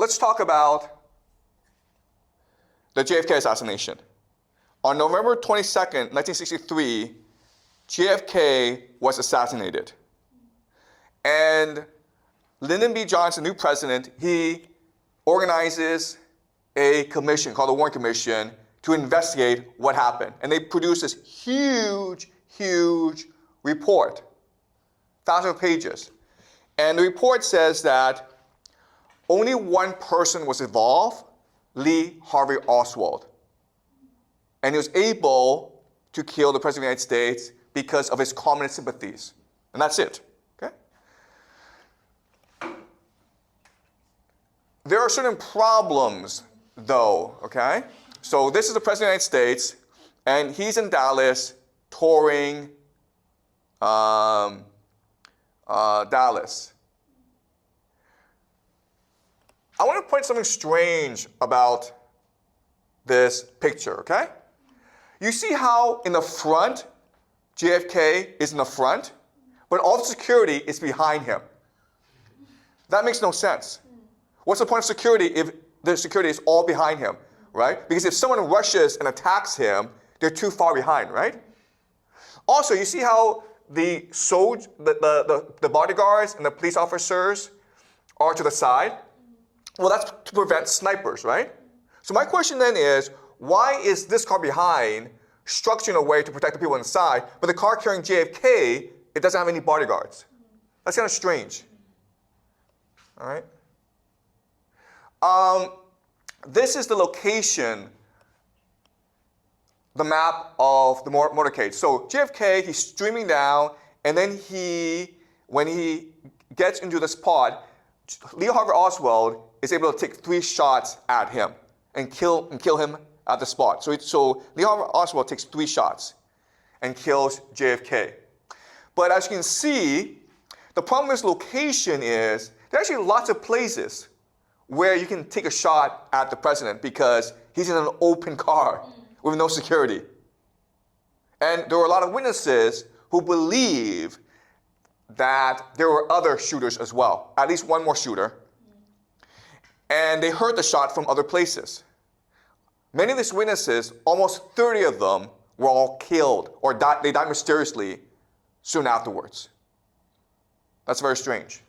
let's talk about the JFK assassination. On November 22nd, 1963, JFK was assassinated. And Lyndon B. Johnson, new president, he organizes a commission called the Warren Commission to investigate what happened. And they produced this huge, huge report, thousands of pages. And the report says that only one person was involved, Lee Harvey Oswald. And he was able to kill the President of the United States because of his communist sympathies. And that's it. Okay? There are certain problems, though. Okay? So this is the President of the United States, and he's in Dallas touring Dallas. I want to point something strange about this picture, okay? You see how in the front, JFK is in the front, but all the security is behind him. That makes no sense. What's the point of security if the security is all behind him, right? Because if someone rushes and attacks him, they're too far behind, right? Also, you see how the bodyguards and the police officers are to the side? Well, that's to prevent snipers, right? So my question then is, why is this car behind structured in a way to protect the people inside, but the car carrying JFK, it doesn't have any bodyguards? That's kind of strange. All right? This is the location, the map of the motorcade. So JFK, he's streaming down, and then when he gets into the spot, Lee Harvey Oswald is able to take 3 shots at him and kill him at the spot. So Lee Harvey Oswald takes 3 shots and kills JFK. But as you can see, the problem with this location is there are actually lots of places where you can take a shot at the president because he's in an open car with no security. And there were a lot of witnesses who believe that there were other shooters as well, at least one more shooter. And they heard the shot from other places. Many of these witnesses, almost 30 of them, were all killed or they died mysteriously soon afterwards. That's very strange.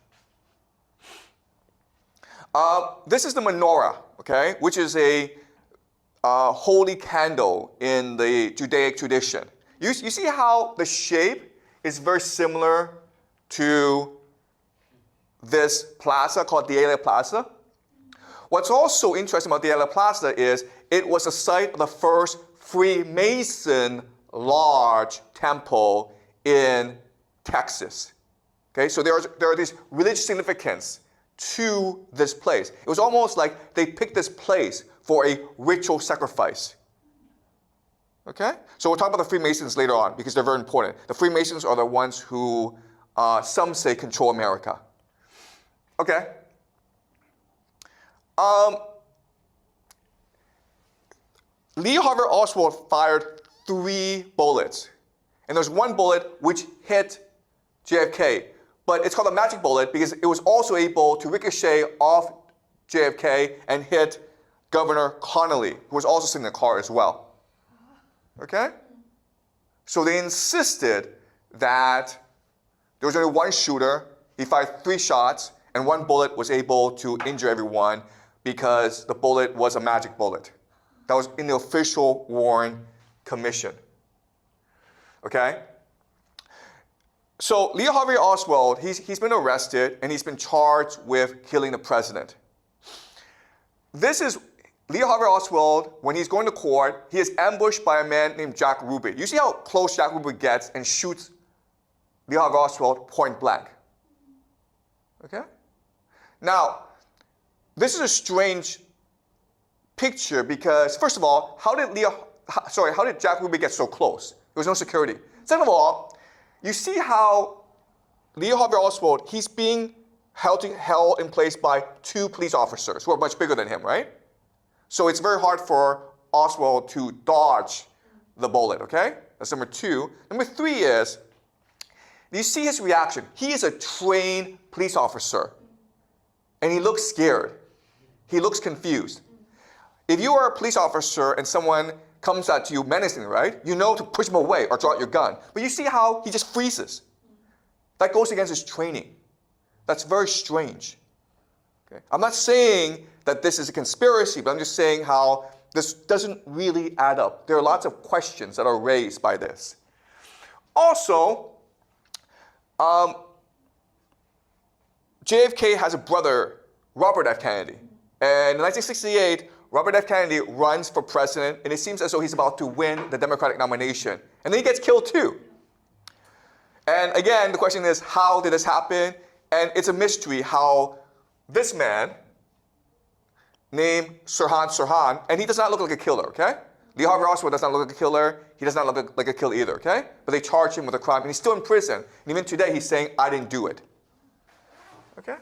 This is the menorah, okay, which is a holy candle in the Judaic tradition. You see how the shape is very similar to this plaza called Dealey Plaza? What's also interesting about Dealey Plaza is it was the site of the first Freemason large temple in Texas. Okay, so there are these religious significance to this place. It was almost like they picked this place for a ritual sacrifice. Okay? So we'll talk about the Freemasons later on because they're very important. The Freemasons are the ones who some say control America. Okay? Lee Harvey Oswald fired 3 bullets. And there's one bullet which hit JFK. But it's called a magic bullet because it was also able to ricochet off JFK and hit Governor Connolly, who was also sitting in the car as well. Okay? So they insisted that there was only one shooter. He fired 3 shots, and 1 bullet was able to injure everyone because the bullet was a magic bullet. That was in the official Warren Commission. Okay? So Lee Harvey Oswald, he's been arrested, and he's been charged with killing the president. This is Lee Harvey Oswald. When he's going to court, he is ambushed by a man named Jack Ruby. You see how close Jack Ruby gets and shoots Lee Harvey Oswald point blank. Okay? Now, this is a strange picture because, first of all, how did Jack Ruby get so close? There was no security. Second of all, you see how Lee Harvey Oswald, he's being held in place by 2 police officers who are much bigger than him, right? So it's very hard for Oswald to dodge the bullet, okay? That's number 2. Number 3 is, you see his reaction. He is a trained police officer, and he looks scared. He looks confused. If you are a police officer and someone comes at you menacingly, right? You know to push him away or draw out your gun. But you see how he just freezes. That goes against his training. That's very strange. Okay? I'm not saying that this is a conspiracy, but I'm just saying how this doesn't really add up. There are lots of questions that are raised by this. Also, JFK has a brother, Robert F. Kennedy. And in 1968, Robert F. Kennedy runs for president, and it seems as though he's about to win the Democratic nomination. And then he gets killed too. And again, the question is, how did this happen? And it's a mystery how this man, named Sirhan, and he does not look like a killer, okay? Lee Harvey Oswald does not look like a killer. He does not look like a killer either, okay? But they charge him with a crime, and he's still in prison. And even today, he's saying, I didn't do it. Okay?